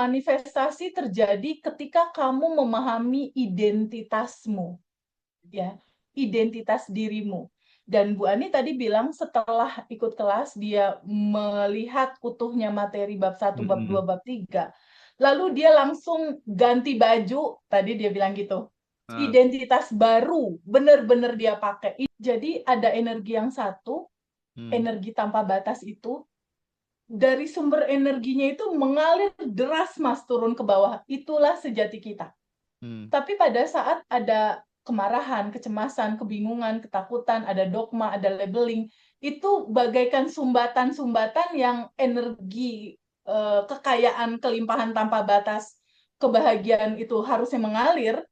Manifestasi terjadi ketika kamu memahami identitasmu, ya, identitas dirimu. Dan Bu Ani tadi bilang setelah ikut kelas dia melihat utuhnya materi bab 1, bab 2, bab 3. Lalu dia langsung ganti baju, tadi dia bilang gitu. Identitas baru, benar-benar dia pakai. Jadi ada energi yang satu, energi tanpa batas itu, dari sumber energinya itu mengalir deras Mas turun ke bawah. Itulah sejati kita. Tapi pada saat ada kemarahan, kecemasan, kebingungan, ketakutan, ada dogma, ada labeling, itu bagaikan sumbatan-sumbatan yang energi kekayaan, kelimpahan tanpa batas, kebahagiaan itu harusnya mengalir,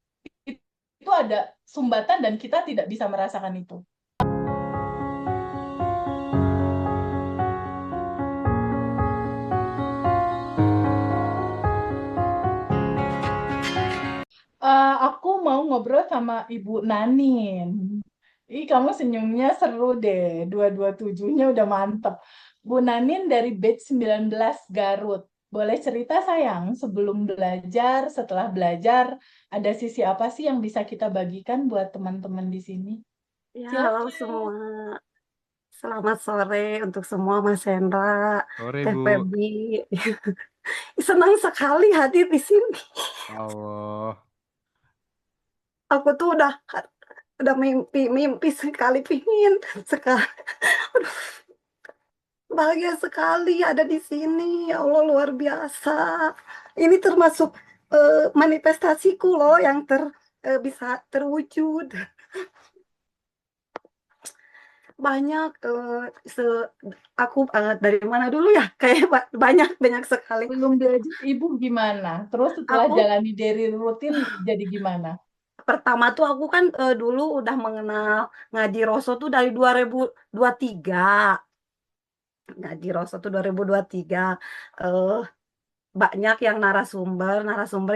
itu ada sumbatan dan kita tidak bisa merasakan itu. Aku mau ngobrol sama Ibu Nanin. Ih, kamu senyumnya seru deh. 227-nya udah mantep. Bu Nanin dari batch 19 Garut. Boleh cerita sayang, sebelum belajar, setelah belajar, ada sisi apa sih yang bisa kita bagikan buat teman-teman di sini? Ya, halo Silakan. semua. Selamat sore untuk semua Mas Hendra, Sore, Teh Bu. Febi. Senang sekali hadir di sini. Allah. Aku tuh udah mimpi sekali pingin sekali. Aduh, bahagia sekali ada di sini. Ya Allah luar biasa. Ini termasuk manifestasiku loh yang bisa terwujud. Banyak aku dari mana dulu ya? Kayak banyak sekali. Belum belajar, Ibu gimana? Terus setelah Aku jalani daily rutin, jadi gimana? pertama tuh aku kan dulu udah mengenal ngaji Roso tuh dari 2023. Ngaji Roso tuh 2023. eh Banyak yang narasumber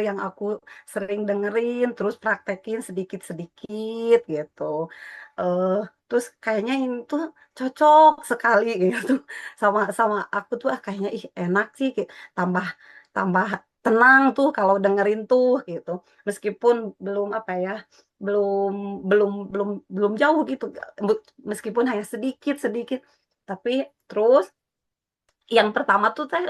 yang aku sering dengerin, terus praktekin sedikit-sedikit gitu. eh Terus kayaknya ini tuh cocok sekali gitu sama sama aku tuh, kayaknya ih enak sih, tambah tambah tenang tuh kalau dengerin tuh gitu. Meskipun belum apa ya, belum belum belum belum jauh gitu, meskipun hanya sedikit-sedikit, tapi terus yang pertama tuh teh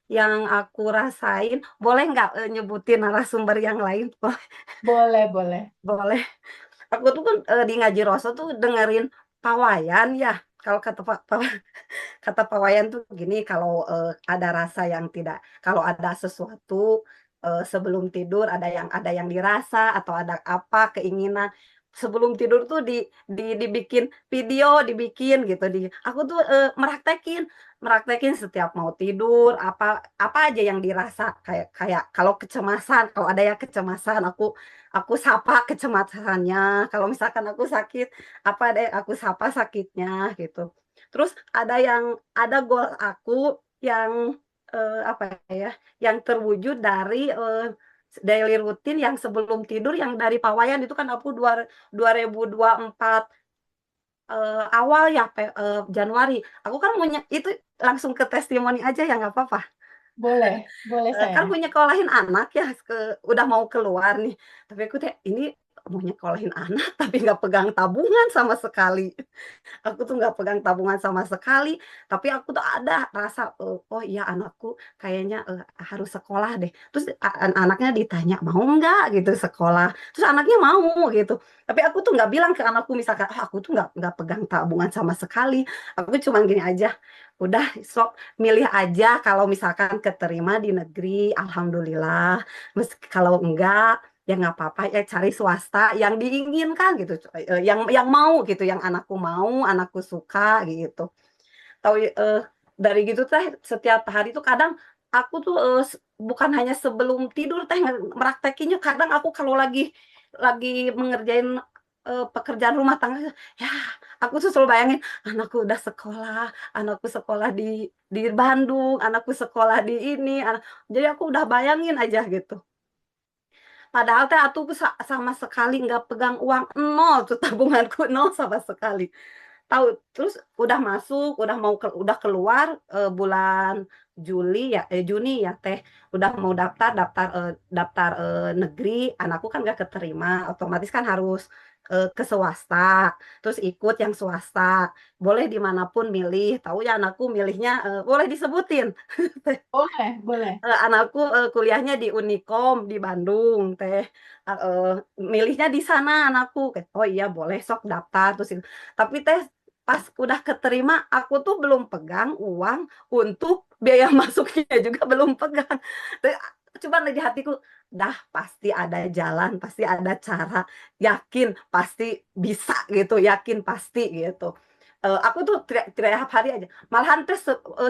yang aku rasain, boleh nggak nyebutin narasumber yang lain? Boleh, boleh. Boleh. Aku tuh kan di Ngaji Roso tuh dengerin pawayan ya. Kalau kata pawayan tuh gini, kalau ada rasa yang tidak, kalau ada sesuatu sebelum tidur, ada yang dirasa atau ada apa keinginan sebelum tidur tuh dibikin video, dibikin gitu. Aku tuh meraktekin setiap mau tidur, apa apa aja yang dirasa, kayak kayak kalau kecemasan, kalau ada ya kecemasan, aku sapa kecemasannya. Kalau misalkan aku sakit, apa deh aku sapa sakitnya gitu. Terus ada goal aku yang apa ya, yang terwujud dari daily rutin yang sebelum tidur, yang dari Pawayan itu kan aku 2024 awal ya, Januari. Aku kan punya itu, langsung ke testimoni aja ya nggak apa-apa. Boleh, boleh Kan sayang. punya nyekolahin anak ya, udah mau keluar nih. Tapi aku teh ini mau nyekolahin anak tapi nggak pegang tabungan sama sekali. Aku tuh nggak pegang tabungan sama sekali, tapi aku tuh ada rasa, oh iya anakku kayaknya harus sekolah deh. Terus anaknya ditanya mau nggak gitu sekolah, terus anaknya mau gitu. Tapi aku tuh nggak bilang ke anakku misalkan, "Ah, aku tuh nggak pegang tabungan sama sekali." Aku cuma gini aja, udah sok milih aja, kalau misalkan keterima di negeri, alhamdulillah. Kalau enggak, ya nggak apa-apa ya, cari swasta yang diinginkan gitu, yang mau gitu, yang anakku suka gitu. Tahu dari gitu teh, setiap hari tuh kadang aku tuh bukan hanya sebelum tidur teh meraktekinya, kadang aku kalau lagi mengerjain pekerjaan rumah tangga ya, aku tuh selalu bayangin anakku sekolah di Bandung, anakku sekolah di ini, jadi aku udah bayangin aja gitu. Padahal teh aku sama sekali nggak pegang uang, nol tuh tabunganku, nol sama sekali. Tahu, terus udah masuk, udah keluar bulan Juni ya teh udah mau daftar negeri, anakku kan gak keterima, otomatis kan harus ke swasta, terus ikut yang swasta, boleh dimanapun milih, tahu ya anakku milihnya boleh disebutin. Boleh, boleh. Anakku kuliahnya di Unikom di Bandung teh. Milihnya di sana anakku. Oh iya boleh sok daftar terus itu. Tapi teh pas udah keterima aku tuh belum pegang uang untuk biaya masuknya juga belum pegang. Teh, coba di hatiku dah pasti ada jalan, pasti ada cara, yakin pasti bisa gitu, yakin pasti gitu. Aku tuh tiap hari aja. Malahan teh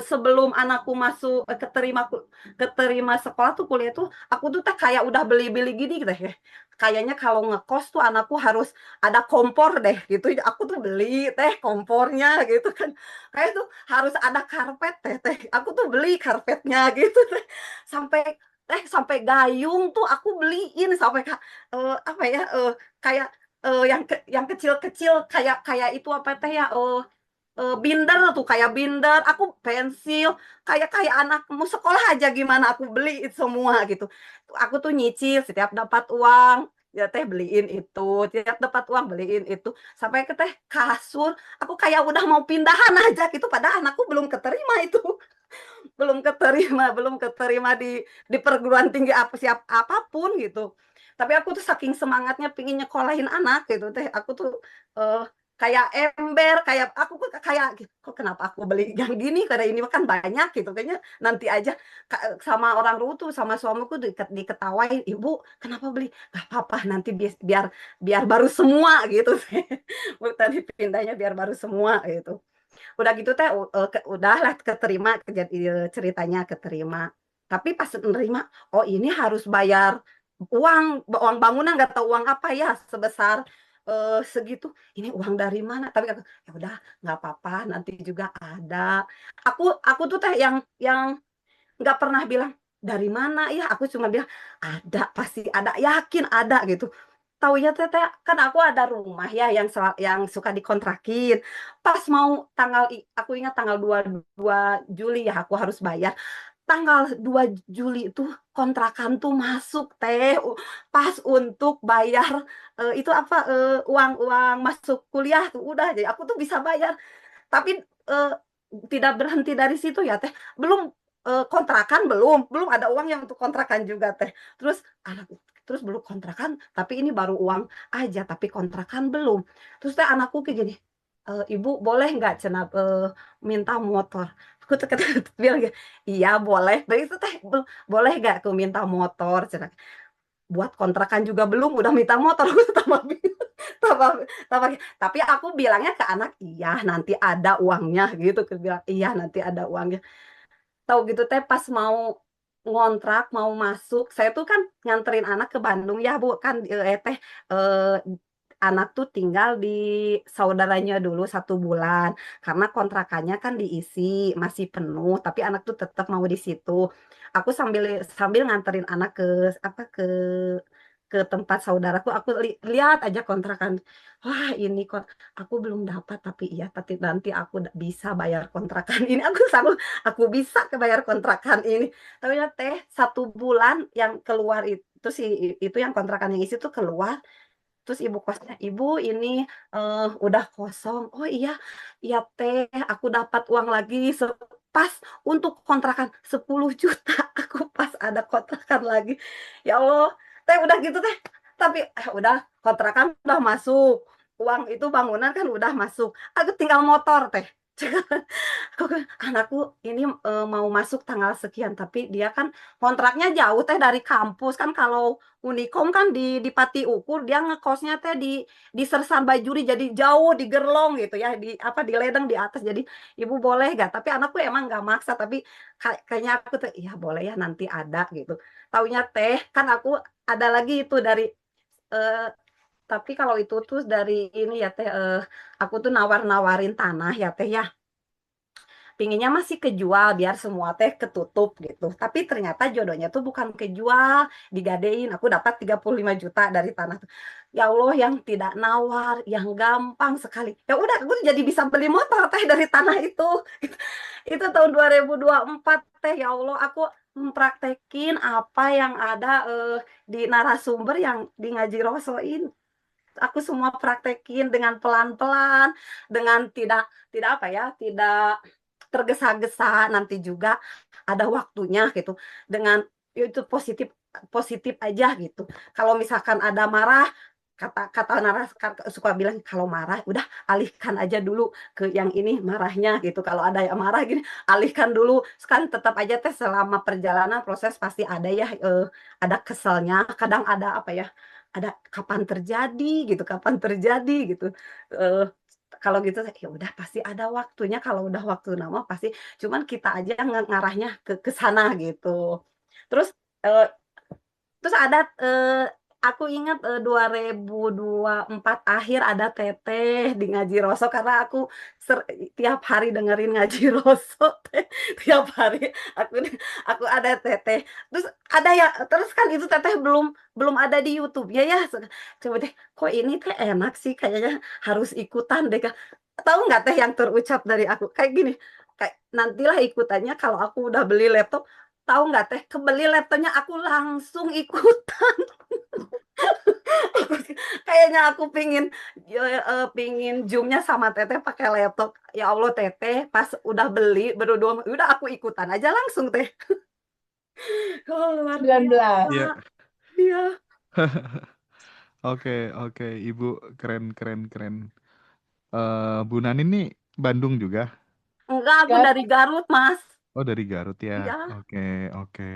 sebelum anakku masuk keterima sekolah tuh kuliah tuh aku tuh teh kayak udah beli-beli gini gitu ya. Kayaknya kalau ngekos tuh anakku harus ada kompor deh gitu. Aku tuh beli teh kompornya gitu kan. Kayak tuh harus ada karpet teh. Aku tuh beli karpetnya gitu teh. Sampai gayung tuh aku beliin sampai apa ya kayak yang kecil-kecil kayak kayak itu apa teh ya binder tuh kayak binder, aku pensil, kayak kayak anak mau sekolah aja gimana aku beli semua gitu. Aku tuh nyicil setiap dapat uang, ya teh beliin itu, setiap dapat uang beliin itu, sampai ke teh kasur, aku kayak udah mau pindahan aja gitu, padahal anakku belum keterima itu, belum keterima di perguruan tinggi apapun gitu. Tapi aku tuh saking semangatnya pingin nyekolahin anak gitu teh, aku tuh eh, kayak ember, kayak aku kayak kok kenapa aku beli yang gini karena ini kan banyak gitu, kayaknya nanti aja sama orang tuh sama suamiku diketawain, ibu kenapa beli, gak apa-apa nanti biar biar baru semua gitu. Tadi pindahnya biar baru semua gitu. Udah gitu teh udahlah keterima ceritanya keterima. Tapi pas nerima, oh ini harus bayar uang bangunan nggak tahu uang apa ya sebesar segitu. Ini uang dari mana? Tapi aku ya udah nggak apa-apa nanti juga ada. Aku tuh teh yang nggak pernah bilang dari mana ya. Aku cuma bilang ada pasti ada yakin ada gitu. Taunya teteh kan aku ada rumah ya yang suka dikontrakin. Pas mau aku ingat tanggal 2 Juli ya aku harus bayar. Tanggal 2 Juli itu kontrakan tuh masuk teh pas untuk bayar itu apa uang masuk kuliah tuh udah jadi aku tuh bisa bayar. Tapi tidak berhenti dari situ ya teh. Belum kontrakan belum ada uang yang untuk kontrakan juga teh. Terus anak terus belum kontrakan, tapi ini baru uang aja, tapi kontrakan belum. Terus teh anakku kayak gini, ibu boleh nggak cenah minta motor? Aku tuh kata bilang gitu, iya boleh. Dari itu teh boleh nggak aku minta motor? Cenah buat kontrakan juga belum udah minta motor. Aku tambah tambah tambah tapi aku bilangnya ke anak iya nanti ada uangnya gitu, aku bilang iya nanti ada uangnya. Tahu gitu teh pas mau ngontrak mau masuk saya tuh kan nganterin anak ke Bandung ya bu kan eh, anak tuh tinggal di saudaranya dulu 1 bulan karena kontrakannya kan diisi masih penuh tapi anak tuh tetap mau di situ. Aku sambil sambil nganterin anak ke tempat saudaraku aku lihat aja kontrakan. Wah ini kok aku belum dapat tapi iya tapi nanti aku bisa bayar kontrakan ini. Aku bisa kebayar kontrakan ini. Tapi ya teh 1 bulan yang keluar itu sih itu yang kontrakan yang isi tuh keluar. Terus ibu kosnya, ibu ini udah kosong. Oh iya, iya teh, aku dapat uang lagi pas untuk kontrakan 10 juta. Aku pas ada kontrakan lagi. Ya Allah, teh udah gitu teh. Tapi udah kontrakan udah masuk. Uang itu bangunan kan udah masuk. Aku tinggal motor teh. Anakku ini mau masuk tanggal sekian, tapi dia kan kontraknya jauh teh dari kampus kan. Kalau Unikom kan di Pati Ukur, dia ngekosnya teh di Sersan Bajuri, jadi jauh di Gerlong gitu ya, di apa di ledeng di atas. Jadi ibu boleh gak? Tapi anakku emang nggak maksa, tapi kayaknya aku tuh iya boleh ya nanti ada gitu. Taunya teh kan aku ada lagi itu dari eh, tapi kalau itu tuh dari ini ya teh aku tuh nawar-nawarin tanah ya teh ya. pinginnya masih kejual biar semua teh ketutup gitu. Tapi ternyata jodohnya tuh bukan kejual, digadein. Aku dapat 35 juta dari tanah tuh. Ya Allah, yang tidak nawar, yang gampang sekali. Ya udah, aku jadi bisa beli motor teh dari tanah itu. Itu tahun 2024 teh. Ya Allah, aku mempraktekin apa yang ada di narasumber yang di ngaji rosoin. Aku semua praktekin dengan pelan-pelan, dengan tidak apa ya, tidak tergesa-gesa. Nanti juga ada waktunya gitu. Dengan itu positif positif aja gitu. Kalau misalkan ada marah, kata naras suka bilang kalau marah udah alihkan aja dulu ke yang ini marahnya gitu. Kalau ada yang marah gini, alihkan dulu. Sekarang tetap aja teh selama perjalanan proses pasti ada ya, ada keselnya, kadang ada apa ya, ada kapan terjadi gitu. Eh, kalau gitu ya udah pasti ada waktunya, kalau udah waktu nama pasti, cuman kita aja ngarahnya ke sana gitu. Terus eh, terus ada aku ingat 2024 akhir ada teteh di ngaji roso, karena aku tiap hari dengerin ngaji roso teh. Tiap hari aku aku ada teteh. Terus ada ya, terus kan itu teteh belum belum ada di YouTube ya ya. Coba deh, kok ini teh enak sih, kayaknya harus ikutan deh Kak. Tahu nggak teh yang terucap dari aku kayak gini, kayak nantilah ikutannya kalau aku udah beli laptop. Tahu nggak teh, kebeli laptopnya aku langsung ikutan. Kayaknya aku pingin zoomnya sama teteh pakai laptop. Ya Allah teteh, pas udah beli berdua, udah aku ikutan aja langsung teh. Oh, luar 19. biasa. Iya. Iya. Oke, oke, Ibu keren, keren, keren. Bu Nani nih Bandung juga? Enggak, aku Kan? dari Garut, Mas. Oh, dari Garut ya. Iya. Oke, oke.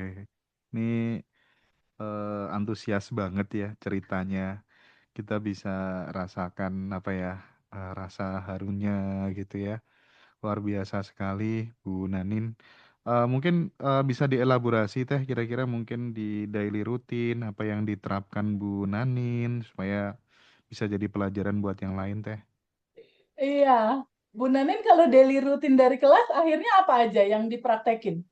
Ini antusias banget ya ceritanya. Kita bisa rasakan apa ya, rasa harunya gitu ya. Luar biasa sekali, Bu Nanin. Mungkin bisa dielaborasi Teh, kira-kira mungkin di daily rutin apa yang diterapkan Bu Nanin supaya bisa jadi pelajaran buat yang lain Teh. Iya. Bu Nanin kalau daily rutin dari kelas akhirnya apa aja yang dipraktekin?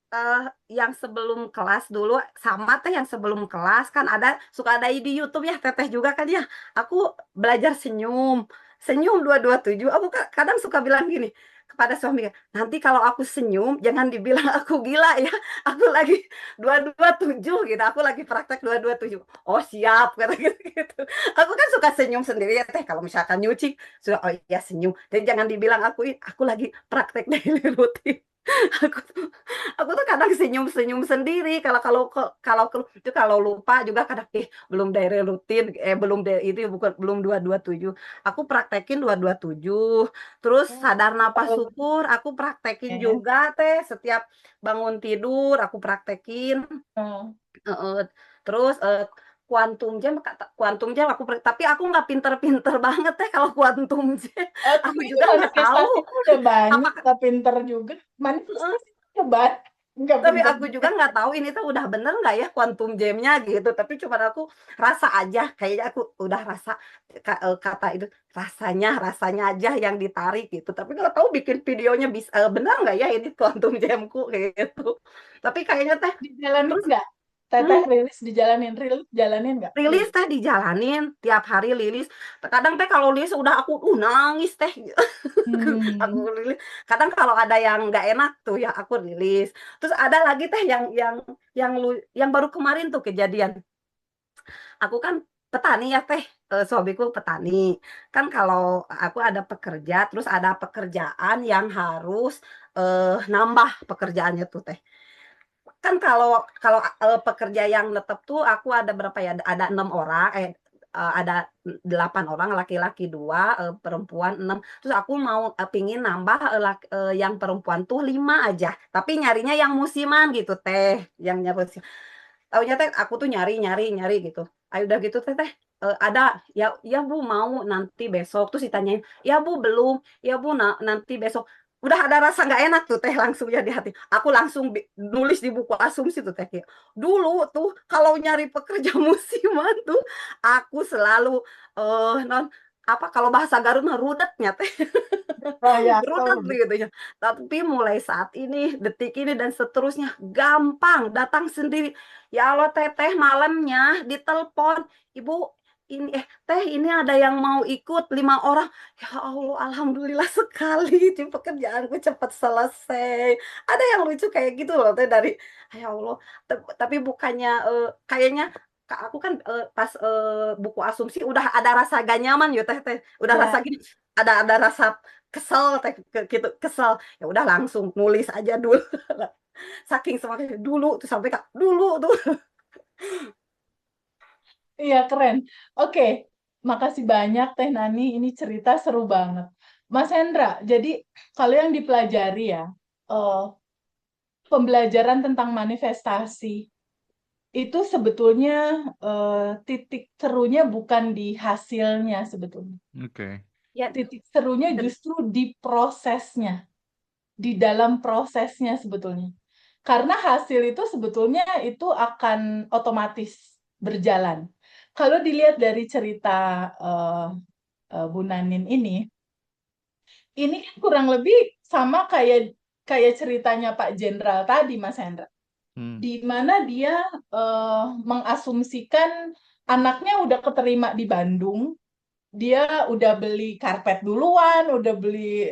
eh yang sebelum kelas dulu sama teh, yang sebelum kelas kan suka ada di YouTube ya teteh juga kan ya. Aku belajar senyum, senyum 227. Aku kadang suka bilang gini kepada suami, nanti kalau aku senyum jangan dibilang aku gila ya. Aku lagi 227 gitu, aku lagi praktek 227. Oh siap, kata gitu. Aku kan suka senyum sendiri ya teh, kalau misalkan nyuci suka oh iya senyum, dan jangan dibilang aku lagi praktek daily rutin. aku aku tuh kadang senyum-senyum sendiri kalau kalau kalau itu kalau lupa juga kadang belum daily rutin, belum itu bukan belum 227. Aku praktekin 227. Terus sadar napas Oh, syukur aku praktekin oke. juga teh, setiap bangun tidur aku praktekin. Nah, Heeh. Terus kuantum jam tapi aku nggak pinter-pinter banget teh kalau kuantum jam. Aku tapi juga nggak tahu manifestasinya udah banyak, apakah tak pinter juga. Manifestasinya udah banyak, nggak tapi pinter aku juga. juga nggak tahu ini tuh udah bener nggak ya quantum jamnya gitu, tapi cuma aku rasa aja, kayaknya aku udah rasa kata itu rasanya rasanya aja yang ditarik gitu, tapi nggak tahu bikin videonya bisa bener nggak ya ini quantum jamku kayak gitu, tapi kayaknya teh. Dijalanin Terus nggak? Teteh hmm, rilis dijalanin, rilis jalanin nggak? rilis Rilis. teh dijalanin tiap hari lilis. Kadang teh kalau lilis udah aku nangis teh. Aku Hmm. rilis. Kadang kalau ada yang nggak enak tuh ya aku rilis. Terus ada lagi teh yang baru kemarin tuh kejadian. Aku kan petani ya teh, suamiku petani. Kan kalau aku ada pekerja, terus ada pekerjaan yang harus nambah pekerjaannya tuh teh. Kan kalau kalau pekerja yang tetap tuh aku ada berapa ya? Ada 6 orang, ada 8 orang, laki-laki 2, perempuan 6. Terus aku mau pingin nambah yang perempuan tuh 5 aja. Tapi nyarinya yang musiman gitu teh, yang nyari. Taunya teh aku tuh nyari gitu. Ayo udah gitu teh teh ada ya ya Bu mau nanti besok, terus ditanyain ya Bu belum ya Bu nanti besok. Udah ada rasa nggak enak tuh teh langsung ya di hati. Aku langsung nulis di buku asumsi tuh teh kayak, dulu tuh kalau nyari pekerja musiman tuh aku selalu non apa kalau bahasa Garut mah rudetnya teh. Oh ya, aku tahu Rudet udah. begitu ya. Tapi mulai saat ini, detik ini dan seterusnya gampang datang sendiri. Ya Allah teteh malamnya ditelepon, ibu ini teh ini ada yang mau ikut 5 orang. Ya Allah alhamdulillah sekali di pekerjaanku cepat selesai. Ada yang lucu kayak gitu loh teh dari ya Allah. Tapi bukannya kayaknya aku kan pas buku asumsi udah ada rasa gak nyaman ya teh teh udah rasa Ya, gini ada rasa kesel teh gitu kesel ya udah langsung nulis aja dulu saking semangatnya dulu tuh sampai kak dulu tuh. iya keren. Oke, makasih banyak Teh Nani. Ini cerita seru banget. Mas Hendra, jadi kalau yang dipelajari ya, eh, pembelajaran tentang manifestasi itu sebetulnya titik serunya bukan di hasilnya sebetulnya. Oke. Ya Titik serunya justru di prosesnya, di dalam prosesnya sebetulnya. Karena hasil itu sebetulnya itu akan otomatis berjalan. Kalau dilihat dari cerita eh, Bu Nanin ini kan kurang lebih sama kayak kayak ceritanya Pak Jenderal tadi, Mas Hendra, Hmm. di mana dia mengasumsikan anaknya udah keterima di Bandung, dia udah beli karpet duluan, udah beli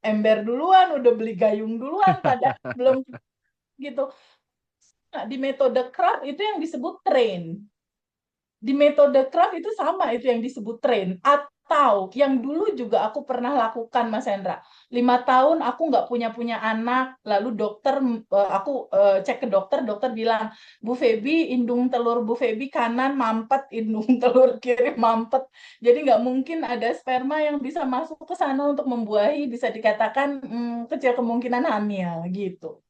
ember duluan, udah beli gayung duluan, pada belum gitu. Nah, di metode craft itu yang disebut train. Di metode craft itu sama itu yang disebut train. Atau yang dulu juga aku pernah lakukan, Mas Hendra. 5 tahun aku nggak punya anak, lalu dokter aku cek ke dokter, dokter bilang Bu Febi, indung telur Bu Febi kanan mampet, indung telur kiri mampet. Jadi nggak mungkin ada sperma yang bisa masuk ke sana untuk membuahi, bisa dikatakan kecil kemungkinan hamil gitu.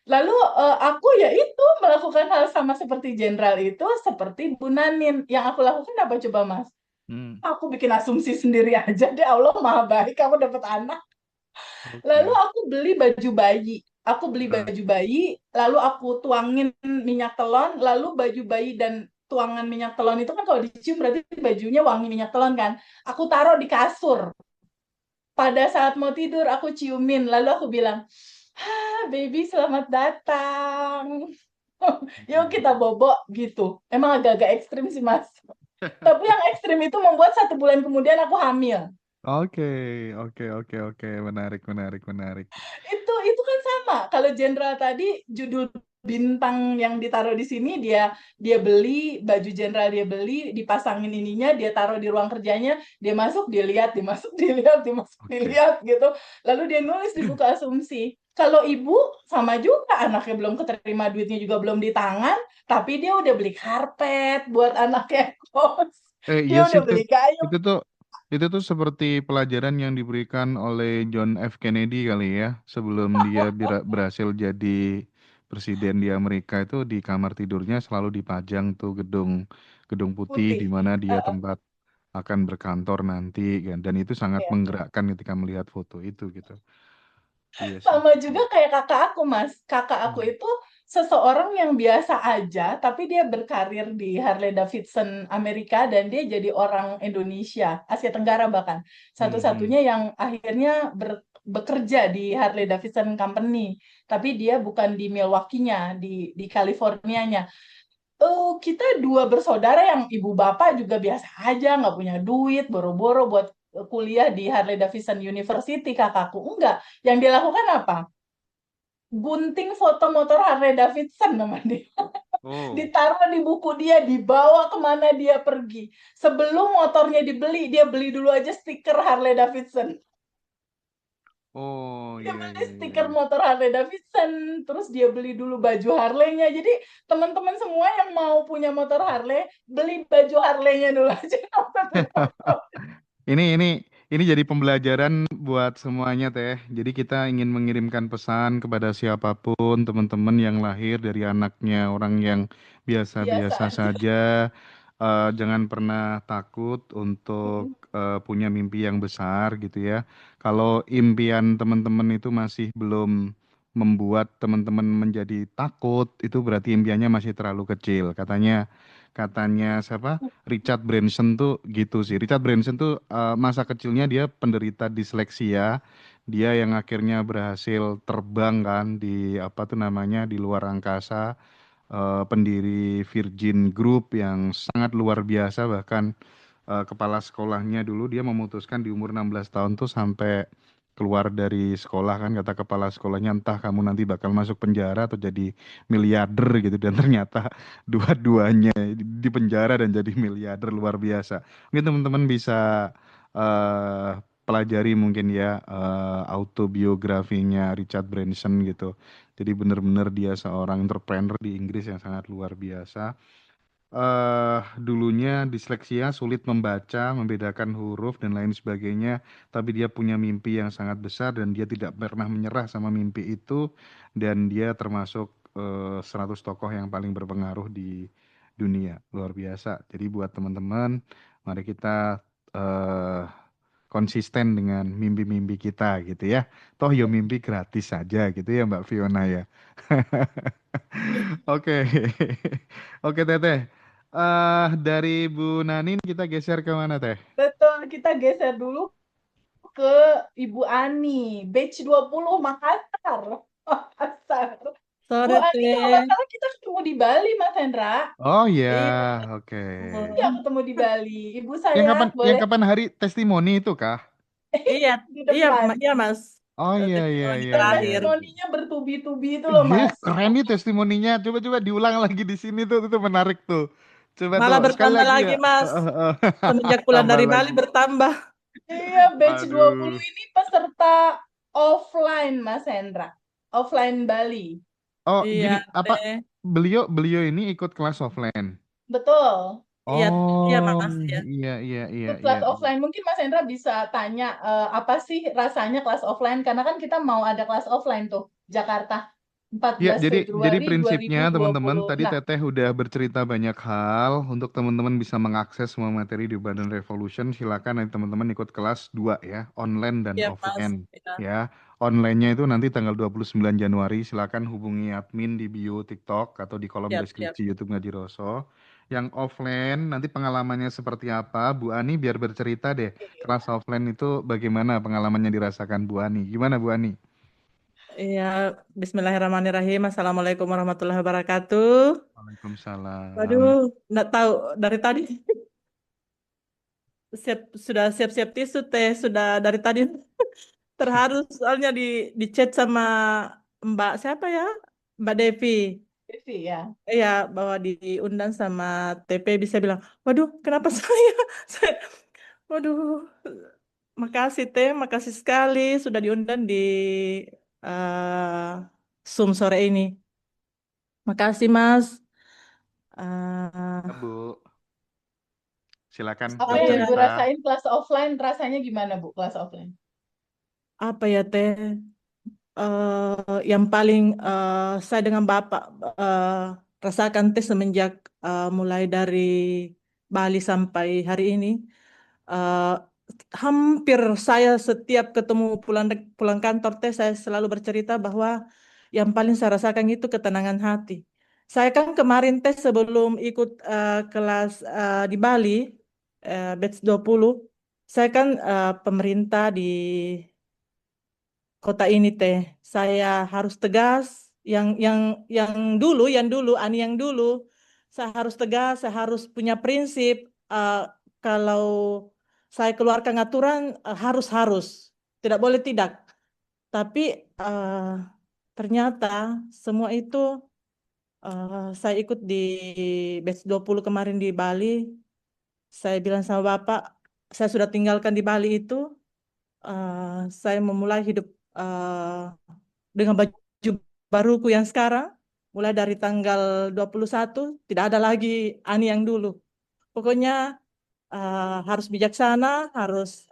Lalu aku ya itu melakukan hal sama seperti jenderal itu, seperti Bu Nanin. Yang aku lakukan apa coba Mas? Hmm. Aku bikin asumsi sendiri aja deh, Allah maha baik, kamu dapat anak. Lalu Oke. aku beli baju bayi. Aku beli Ah. baju bayi, lalu aku tuangin minyak telon, lalu baju bayi dan tuangan minyak telon itu kan kalau dicium berarti bajunya wangi minyak telon kan. Aku taruh di kasur. Pada saat mau tidur aku ciumin, lalu aku bilang, baby selamat datang. Yuk kita bobok gitu. Emang agak-agak ekstrim sih Mas. Tapi yang ekstrim itu membuat 1 bulan kemudian aku hamil. Oke, oke, oke, oke. Menarik, menarik, menarik. Itu kan sama. Kalau jenderal tadi judul bintang yang ditaruh di sini dia dia beli baju jenderal, dia beli dipasangin ininya, dia taruh di ruang kerjanya, dia masuk dia lihat, dimasuk dilihat, dimasuk Oke. dilihat gitu. Lalu dia nulis di buku asumsi. Kalau ibu sama juga, anaknya belum keterima, duitnya juga belum di tangan, tapi dia udah beli karpet buat anaknya kos. Iya Dia sih udah beli gayung. itu tuh itu tuh seperti pelajaran yang diberikan oleh John F. Kennedy kali ya sebelum dia berhasil jadi presiden di Amerika itu di kamar tidurnya selalu dipajang tuh gedung gedung putih di Putih. mana dia Uh, tempat akan berkantor nanti kan dan itu sangat ya. menggerakkan ketika melihat foto itu gitu. Iya sih. Sama juga kayak kakak aku, Mas. Kakak aku Hmm. itu seseorang yang biasa aja, tapi dia berkarir di Harley Davidson Amerika dan dia jadi orang Indonesia, Asia Tenggara bahkan. Hmm, hmm. Satu-satunya yang akhirnya bekerja di Harley Davidson Company, tapi dia bukan di Milwaukee-nya, di Californianya. Kita dua bersaudara yang ibu bapak juga biasa aja, nggak punya duit, boro-boro buat kuliah di Harley Davidson University, kakakku. Enggak. Yang dia lakukan apa? Gunting foto motor Harley Davidson nama dia. Oh. Ditaruh di buku dia, dibawa kemana dia pergi. Sebelum motornya dibeli, dia beli dulu aja stiker Harley Davidson. Oh, Dia iya, beli iya, iya, stiker iya. motor Harley Davidson, terus dia beli dulu baju Harley-nya. Jadi teman-teman semua yang mau punya motor Harley, beli baju Harley-nya dulu aja. Ini jadi pembelajaran buat semuanya Teh. Jadi kita ingin mengirimkan pesan kepada siapapun teman-teman yang lahir dari anaknya orang yang Biasa biasa-biasa aja. saja. Jangan pernah takut untuk punya mimpi yang besar gitu ya. Kalau impian teman-teman itu masih belum membuat teman-teman menjadi takut, itu berarti impiannya masih terlalu kecil. Katanya Katanya siapa? Richard Branson tuh gitu sih. Richard Branson tuh masa kecilnya dia penderita disleksia. Dia yang akhirnya berhasil terbang kan di apa tuh namanya di luar angkasa, pendiri Virgin Group yang sangat luar biasa, bahkan kepala sekolahnya dulu dia memutuskan di umur 16 tahun tuh sampai keluar dari sekolah kan, kata kepala sekolahnya, entah kamu nanti bakal masuk penjara atau jadi miliarder gitu, dan ternyata dua-duanya di penjara dan jadi miliarder, luar biasa. Mungkin teman-teman bisa pelajari mungkin ya autobiografinya Richard Branson gitu. Jadi benar-benar dia seorang entrepreneur di Inggris yang sangat luar biasa. Dulunya disleksia, sulit membaca, membedakan huruf dan lain sebagainya, tapi dia punya mimpi yang sangat besar dan dia tidak pernah menyerah sama mimpi itu, dan dia termasuk 100 tokoh yang paling berpengaruh di dunia, luar biasa. Jadi buat teman-teman, mari kita eh, konsisten dengan mimpi-mimpi kita gitu ya. Toh yo mimpi gratis saja gitu ya Mbak Fiona ya. Oke. Oke Teteh. Dari Bu Nanin kita geser ke mana Teh? Betul, kita geser dulu ke Ibu Ani, batch 20 Makassar. Makassar. Bu Sore Ani kalau nggak teh. salah kita ketemu di Bali, Mas Hendra. Oh ya, Iya. oke. Iya, ketemu di Bali. Ibu Yang saya kapan yang boleh kapan hari testimoni itu kah? Iya, di iya, depan. iya Mas. Oh iya iya Testimoni iya Yang iya. terakhir. testimoninya bertubi-tubi itu loh, Iya, Mas. keren nih testimoninya. Coba-coba diulang lagi di sini tuh, itu menarik tuh. Coba tuh Malah sekali bertambah lagi ya. lagi Mas. Semenjak pulang Tambah dari Bali lagi. bertambah. Iya, batch 20 Aduh. ini peserta offline, Mas Hendra. Offline Bali. Oh, Iya gini, apa teh. beliau beliau ini ikut kelas offline? Betul. Iya, iya Oh, Mas ya. iya iya iya Ikut iya kelas iya. offline. Mungkin Mas Hendra bisa tanya apa sih rasanya kelas offline? Karena kan kita mau ada kelas offline tuh, Jakarta. Ya, 14 jadi Februari prinsipnya teman-teman 2020. tadi Nah, Teteh udah bercerita banyak hal untuk teman-teman bisa mengakses semua materi di Badan Revolution. Silakan nanti teman-teman ikut kelas 2 ya, online dan Iya Mas. offline Iya. ya. Online-nya itu nanti tanggal 29 Januari. Silakan hubungi admin di bio TikTok atau di kolom Siap, siap. deskripsi YouTube Ngaji Roso. Yang offline nanti pengalamannya seperti apa? Bu Ani biar bercerita deh. Kelas offline itu bagaimana pengalamannya dirasakan Bu Ani? Gimana Bu Ani? Iya, Bismillahirrahmanirrahim. Assalamualaikum warahmatullahi wabarakatuh. Waalaikumsalam. Waduh, nggak tahu dari tadi sudah siap-siap tisu teh, sudah dari tadi terharu soalnya di chat sama Mbak siapa ya? Mbak Devi. Devi ya. Iya, bahwa diundang sama TP bisa bilang, waduh, kenapa saya? Waduh, makasih Teh, makasih sekali sudah diundang di Zoom sore ini. Makasih Mas. Ya, Eh, Bu. Silakan Apa yang Ibu bercerita. rasain kelas offline? Rasanya gimana, Bu, kelas offline? apa ya Teh? Yang paling saya dengan Bapak eh, rasakan Teh semenjak mulai dari Bali sampai hari ini. eh, Hampir saya setiap ketemu pulang kantor teh saya selalu bercerita bahwa yang paling saya rasakan itu ketenangan hati. Saya kan kemarin teh sebelum ikut kelas di Bali batch 20, saya kan pemerintah di kota ini teh. Saya harus tegas yang dulu Ani yang dulu saya harus tegas, saya harus punya prinsip kalau saya keluarkan aturan harus tidak boleh tidak. Tapi eh, ternyata semua itu saya ikut di batch 20 kemarin di Bali. Saya bilang sama Bapak, saya sudah tinggalkan di Bali itu, eh, saya memulai hidup dengan baju baruku yang sekarang, mulai dari tanggal 21 tidak ada lagi Ani yang dulu. Pokoknya harus bijaksana, harus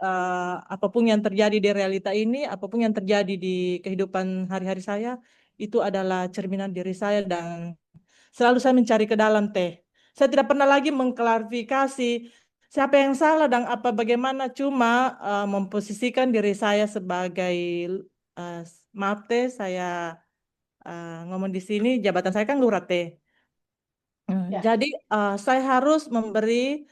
apapun yang terjadi di realita ini, apapun yang terjadi di kehidupan hari-hari saya, itu adalah cerminan diri saya dan selalu saya mencari ke dalam teh. Saya tidak pernah lagi mengklarifikasi siapa yang salah dan apa bagaimana, cuma memposisikan diri saya sebagai eh, maaf teh, saya ngomong di sini jabatan saya kan lurah teh. Ya. Jadi saya harus memberi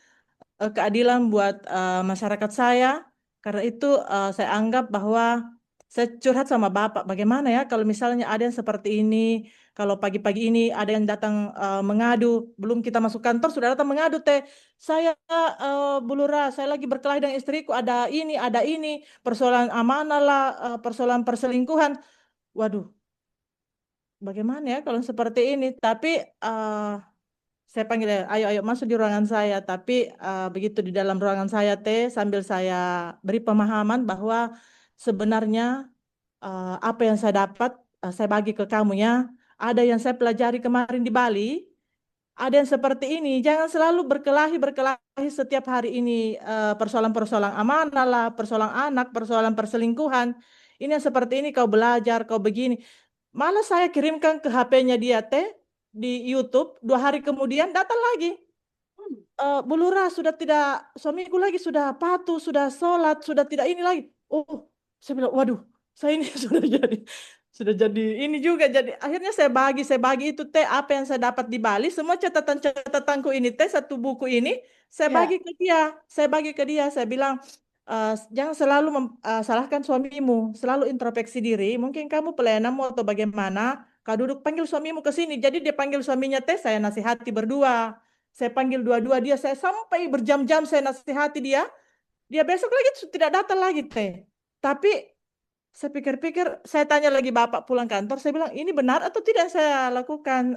keadilan buat masyarakat saya. Karena itu saya anggap bahwa saya curhat sama Bapak, bagaimana ya kalau misalnya ada yang seperti ini, kalau pagi-pagi ini ada yang datang mengadu, belum kita masuk kantor sudah datang mengadu, saya Bu Lurah, saya lagi berkelahi dengan istriku, ada ini, persoalan amanah lah, persoalan perselingkuhan. Waduh, bagaimana ya kalau seperti ini? Tapi saya panggil, ayo ayo masuk di ruangan saya. Tapi begitu di dalam ruangan saya sambil saya beri pemahaman bahwa sebenarnya apa yang saya dapat saya bagi ke kamu ya. Ada yang saya pelajari kemarin di Bali, ada yang seperti ini. Jangan selalu berkelahi setiap hari ini persoalan-persoalan amanah lah, persoalan anak, persoalan perselingkuhan. Ini yang seperti ini kau belajar, kau begini. Malah saya kirimkan ke HP-nya dia di YouTube, 2 hari kemudian datang lagi. Bu Lurah sudah tidak, suamiku lagi sudah patuh, sudah sholat, sudah tidak ini lagi. Oh, saya bilang, waduh, saya ini sudah jadi ini juga. Jadi akhirnya saya bagi itu apa yang saya dapat di Bali, semua catatan-catatanku ini satu buku ini saya Ya. bagi ke dia, saya bilang, jangan selalu salahkan suamimu, selalu introspeksi diri. Mungkin kamu pelayananmu atau bagaimana, kau duduk panggil suamimu ke sini. Jadi dia panggil suaminya saya nasihati berdua. Saya panggil dua-dua dia, saya sampai berjam-jam saya nasihati dia. Dia besok lagi tidak datang lagi Tapi saya pikir-pikir, saya tanya lagi Bapak pulang kantor, saya bilang, ini benar atau tidak saya lakukan?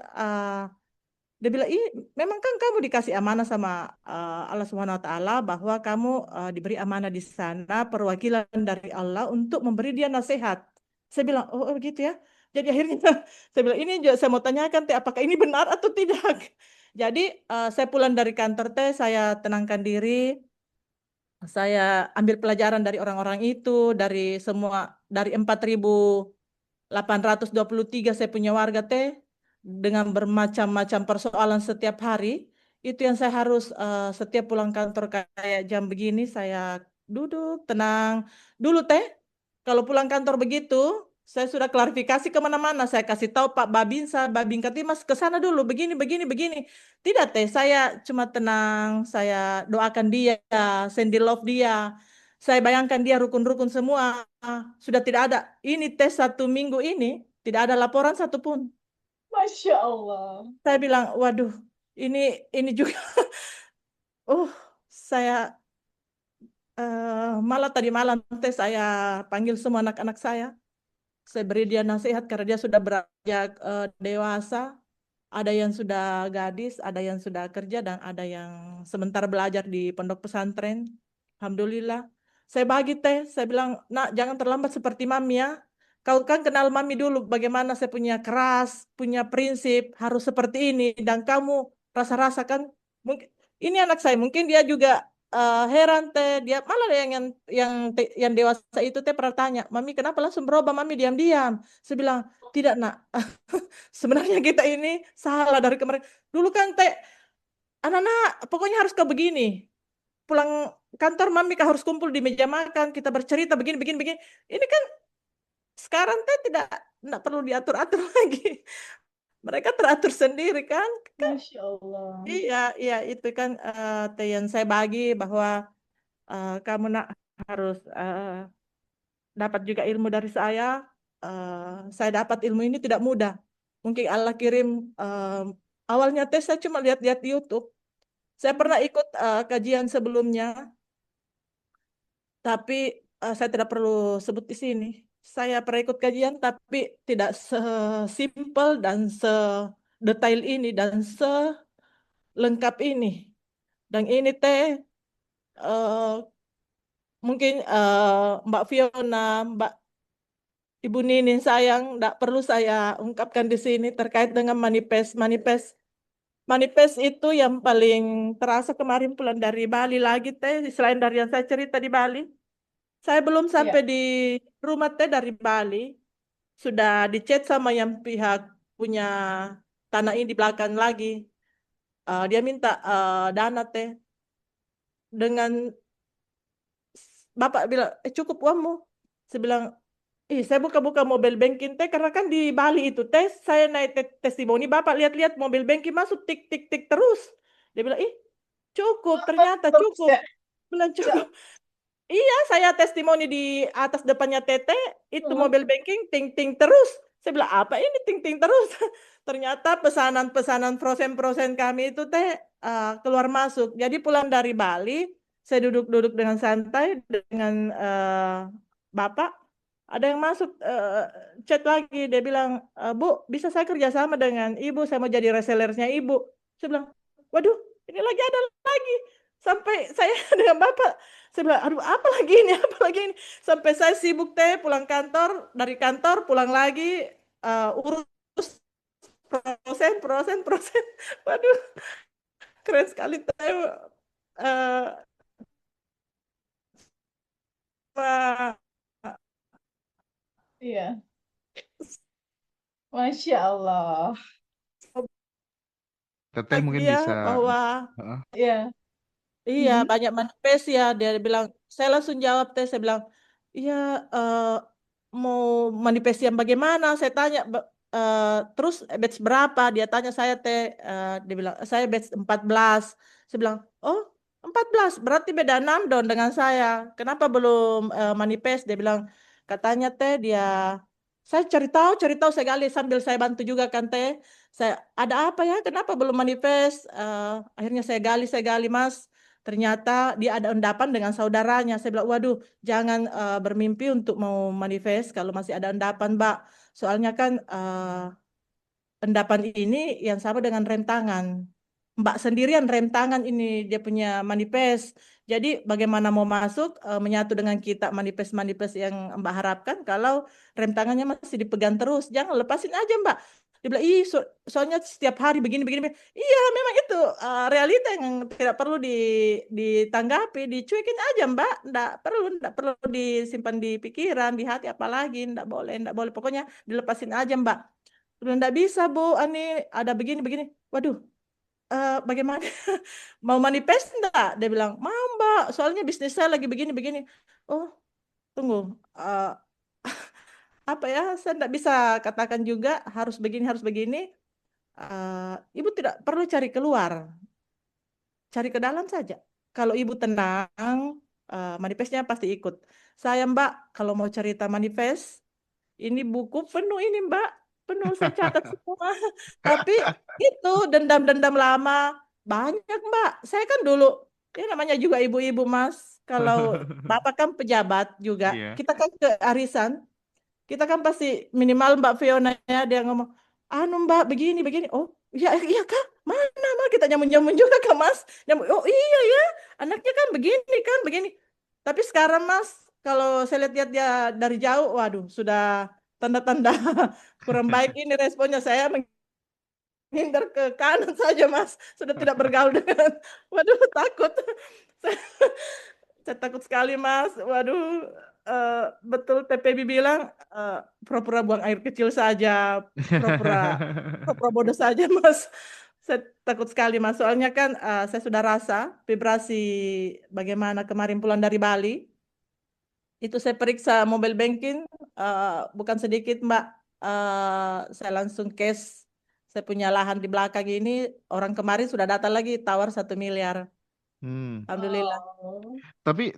Dia bilang, memang kan kamu dikasih amanah sama Allah Subhanahu Wa Taala bahwa kamu diberi amanah di sana, perwakilan dari Allah untuk memberi dia nasihat. Saya bilang, oh gitu ya. Jadi akhirnya saya bilang, ini juga saya mau tanyakan apakah ini benar atau tidak. Jadi saya pulang dari kantor saya tenangkan diri, saya ambil pelajaran dari orang-orang itu, dari 4.823 saya punya warga dengan bermacam-macam persoalan setiap hari. Itu yang saya harus setiap pulang kantor kayak jam begini saya duduk tenang dulu Kalau pulang kantor begitu, saya sudah klarifikasi kemana-mana. Saya kasih tahu Pak Babinsa, Babin Katimas ke sana dulu, begini, begini, begini. Tidak saya cuma tenang, saya doakan dia, send love dia. Saya bayangkan dia rukun-rukun semua. Sudah tidak ada. Ini satu minggu ini, tidak ada laporan satupun. Masya Allah. Saya bilang, waduh, ini juga. Saya malah tadi malam saya panggil semua anak-anak saya. Saya beri dia nasihat karena dia sudah beranjak dewasa. Ada yang sudah gadis, ada yang sudah kerja, dan ada yang sebentar belajar di pondok pesantren. Alhamdulillah. Saya bagi saya bilang, nak jangan terlambat seperti mami ya. Kau kan kenal mami dulu, bagaimana saya punya keras, punya prinsip, harus seperti ini. Dan kamu rasa-rasa kan, mungkin ini anak saya, mungkin dia juga heran dia malah yang dewasa itu pernah tanya, mami kenapa langsung berubah, mami diam-diam. Saya bilang, tidak nak, sebenarnya kita ini salah dari kemarin. Dulu kan anak-anak pokoknya harus ke begini. Pulang kantor mami harus kumpul di meja makan, kita bercerita begini, begini, begini. Ini kan sekarang tidak perlu diatur-atur lagi. Mereka teratur sendiri kan. Masya Allah. Iya, iya itu kan yang saya bagi bahwa kamu nak harus dapat juga ilmu dari saya. Saya dapat ilmu ini tidak mudah. Mungkin Allah kirim awalnya saya cuma lihat-lihat di YouTube. Saya pernah ikut kajian sebelumnya, tapi saya tidak perlu sebut di sini. Saya pernah ikut kajian, tapi tidak sesimpel dan sedetail ini dan selengkap ini. Dan ini mungkin Mbak Fiona, Mbak Ibu Ninin sayang, tidak perlu saya ungkapkan di sini terkait dengan manifest. Manifest itu yang paling terasa kemarin pulang dari Bali lagi selain dari yang saya cerita di Bali. Saya belum sampai di rumah dari Bali, sudah dichat sama yang pihak punya tanah ini di belakang lagi. Dia minta dana dengan Bapak bilang, cukup uangmu. Saya bilang, Saya buka-buka mobile banking teh karena kan di Bali itu teh saya naik testimoni Bapak lihat-lihat mobile banking masuk tik tik tik terus. Dia bilang, cukup, ternyata Terus cukup. ya, Bilang cukup. Iya, saya testimoni di atas depannya Tete, itu Heeh. mobile banking ting-ting terus. Saya bilang, apa ini ting-ting terus? Ternyata pesanan-pesanan frozen-frozen kami itu teh keluar masuk. Jadi pulang dari Bali, saya duduk-duduk dengan santai dengan Bapak, ada yang masuk chat lagi. Dia bilang, Bu, bisa saya kerjasama dengan Ibu, saya mau jadi resellersnya Ibu. Saya bilang, waduh, ini lagi ada lagi. Sampai saya dengan Bapak, saya bilang, aduh apa lagi ini, apa lagi ini. Sampai saya sibuk teh pulang kantor, dari kantor pulang lagi, urus proses. Waduh, keren sekali teh. Pak. Iya, Masya Allah. Teteh mungkin Lagi ya, bisa. bahwa Heeh. Iya. iya Mhm. banyak manifest ya. Dia bilang, saya langsung jawab teh, saya bilang, iya mau manifest yang bagaimana? Saya tanya, terus batch berapa? Dia tanya saya teh, dia bilang, saya batch 14. Saya bilang, oh 14, berarti beda 6 dong dengan saya. Kenapa belum manifest? Dia bilang, katanya teh dia, saya cari tahu, saya gali sambil saya bantu juga kan teh. Saya, ada apa ya? Kenapa belum manifest? Akhirnya saya gali Mas. Ternyata dia ada endapan dengan saudaranya. Saya bilang, waduh, jangan bermimpi untuk mau manifest kalau masih ada endapan, Mbak. Soalnya kan endapan ini yang sama dengan rem tangan. Mbak sendirian rem tangan ini dia punya manifest. Jadi bagaimana mau masuk menyatu dengan kita manifest-manifest yang Mbak harapkan kalau rem tangannya masih dipegang terus. Jangan lepasin aja, Mbak. Dia bilang, soalnya setiap hari begini, begini, begini. Iya, memang itu realita yang tidak perlu ditanggapi, dicuekin aja, Mbak. Nggak perlu disimpan di pikiran, di hati, apalagi. Nggak boleh. Pokoknya dilepasin aja, Mbak. Udah nggak bisa, Bu. Ani ada begini, begini. Waduh, bagaimana? Mau manifest enggak? Dia bilang, mau, Mbak. Soalnya bisnis saya lagi begini, begini. Oh, tunggu. Eh, apa ya? Saya enggak bisa katakan juga harus begini, harus begini. Ibu tidak perlu cari keluar, cari ke dalam saja. Kalau ibu tenang, manifestnya pasti ikut. Saya Mbak, kalau mau cerita manifest, ini buku penuh ini Mbak, penuh saya catat semua. Tapi itu dendam-dendam lama banyak Mbak. Saya kan dulu, ya namanya juga ibu-ibu Mas. Kalau Bapak kan pejabat juga, Iya. kita kan ke arisan, kita kan pasti minimal Mbak Fiona ya dia ngomong, anu Mbak begini begini. Oh iya iya Kak, mana Mbak kita nyamun-nyamun juga Kak Mas. Nyamun, oh iya ya, anaknya kan begini. Tapi sekarang Mas, kalau saya lihat dia dari jauh, waduh sudah tanda-tanda kurang baik ini responnya. Saya menghindar ke kanan saja Mas, sudah tidak bergaul dengan, waduh takut. Saya, saya takut sekali Mas, waduh. Betul PPB bilang pura-pura buang air kecil saja, pura-pura pura-pura bodoh saja Mas. Saya takut sekali Mas, soalnya kan saya sudah rasa vibrasi bagaimana kemarin pulang dari Bali. Itu saya periksa mobile banking, bukan sedikit Mbak. Saya langsung cash. Saya punya lahan di belakang ini, orang kemarin sudah datang lagi tawar 1 miliar. Hmm. Alhamdulillah. Oh. Tapi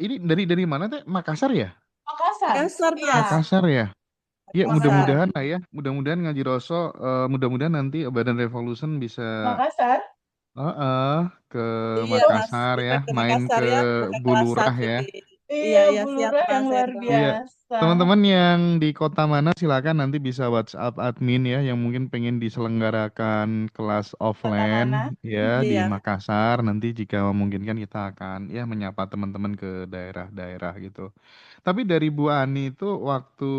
ini dari mana teh? Makassar ya? Makassar. Makassar Iya, Mas, Makassar ya? Ya Makassar. Makassar. mudah-mudahan lah ya. Mudah-mudahan Ngaji Roso, mudah-mudahan nanti Badan Revolution bisa Makassar. ke Iya Itu Mas, Makassar kita ya, ke main Makassar ke ya, buka kelas Bulurah 1 ya. di. Iya, iya iya, Bu siap Lurah Mas, yang saya luar tahu. Iya, biasa. teman-teman yang di kota mana silakan nanti bisa WhatsApp admin ya, yang mungkin pengen diselenggarakan kelas Kota offline mana? ya di Iya, Makassar. Nanti jika memungkinkan kita akan ya menyapa teman-teman ke daerah-daerah gitu. Tapi dari Bu Ani itu waktu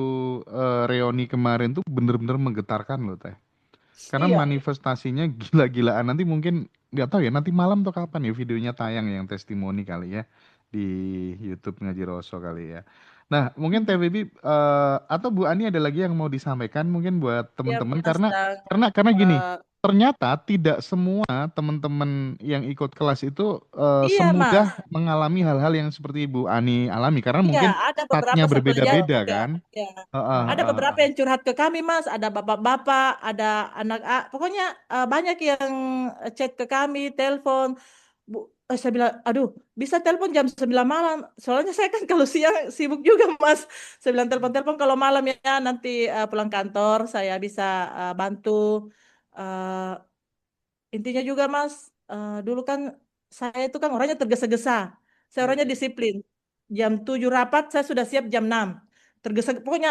reuni kemarin tuh bener-bener menggetarkan loh Teh. Karena Iya. manifestasinya gila-gilaan. Nanti mungkin nggak tahu ya, nanti malam atau kapan ya videonya tayang yang testimoni kali ya di YouTube Ngaji Roso kali ya. Nah, mungkin Teh Bibi atau Bu Ani ada lagi yang mau disampaikan mungkin buat iya teman-teman Mas. Dan karena gini, eh, ternyata tidak semua teman-teman yang ikut kelas itu Iya, Mas. semudah mengalami hal-hal yang seperti Ibu Ani alami karena Iya, mungkin ada statnya beberapa saya pelajari berbeda-beda juga. kan. Ya. Heeh, Ada heeh, beberapa heeh. yang curhat ke kami, Mas. Ada bapak-bapak, ada anak, pokoknya banyak yang chat ke kami, telepon. Bu, saya bilang, aduh, bisa telepon jam 9 malam. Soalnya saya kan kalau siang sibuk juga, Mas. Saya bilang telepon-telepon kalau malam ya, nanti pulang kantor saya bisa bantu. Eh, Intinya juga Mas, dulu kan saya itu kan orangnya tergesa-gesa. Saya Iya, orangnya iya. disiplin. Jam 7 rapat, saya sudah siap jam 6. Tergesa, pokoknya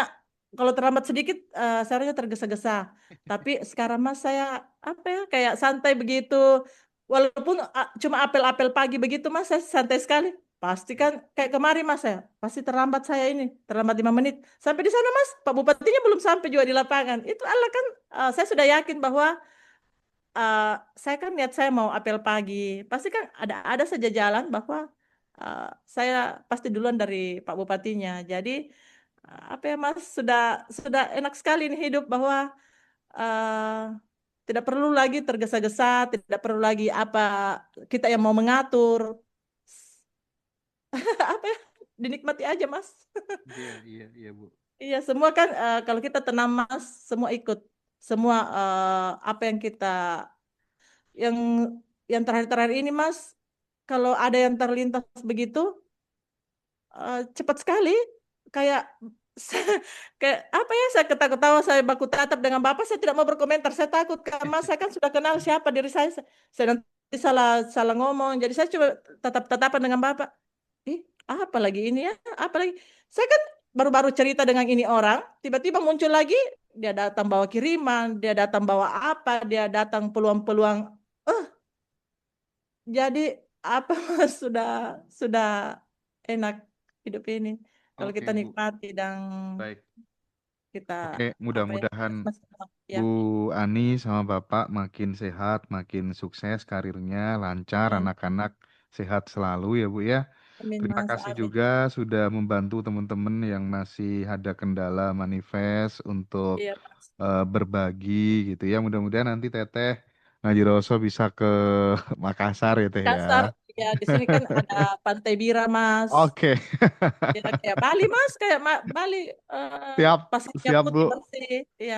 kalau terlambat sedikit, saya orangnya tergesa-gesa. Tapi sekarang Mas saya apa ya, kayak santai begitu. Walaupun cuma apel-apel pagi begitu Mas, saya santai sekali. Pasti kan kayak kemarin Mas saya, pasti terlambat saya ini, terlambat 5 menit. Sampai di sana Mas, Pak Bupatinya belum sampai juga di lapangan. Itu Allah kan, saya sudah yakin bahwa eh, saya kan niat saya mau apel pagi. Pasti kan ada saja jalan bahwa eh, saya pasti duluan dari Pak Bupatinya. Jadi apa ya Mas, sudah enak sekali nih hidup bahwa eh, tidak perlu lagi tergesa-gesa, tidak perlu lagi apa kita yang mau mengatur. Apa ya? Dinikmati aja Mas. Iya, iya, iya, Bu. Iya, semua kan kalau kita tenang Mas, semua ikut. Semua apa yang kita yang terakhir-terakhir ini Mas, kalau ada yang terlintas begitu cepat sekali, kayak kayak apa ya, saya ketawa-ketawa, saya baku tatap dengan Bapak, saya tidak mau berkomentar, saya takut karena saya kan sudah kenal siapa diri saya nanti salah salah ngomong, jadi saya coba tatap-tatapan dengan Bapak. Ih, apa lagi ini ya? Apa lagi? Saya kan baru-baru cerita dengan ini orang, tiba-tiba muncul lagi, dia datang bawa kiriman, dia datang bawa apa, dia datang peluang-peluang. Eh, jadi apa Mas, sudah enak hidup ini. Kalau Oke, kita Bu. nikmati dan Baik. kita Oke, apa ya? mudah-mudahan Mas, ya, Bu Ani sama Bapak makin sehat, makin sukses karirnya, lancar, amin. anak-anak sehat selalu ya Bu ya. Amin Terima Mas, kasih amin. juga sudah membantu teman-teman yang masih ada kendala manifest untuk Iya Mas. berbagi gitu ya. Mudah-mudahan nanti Teteh Ngaji Roso bisa ke Makassar ya Teh ya. Kasar, ya di sini kan ada Pantai Bira Mas. Oke, Ya, kayak Bali Mas, kayak Bali, siap, pasirnya siap putih Bu. bersih, ya.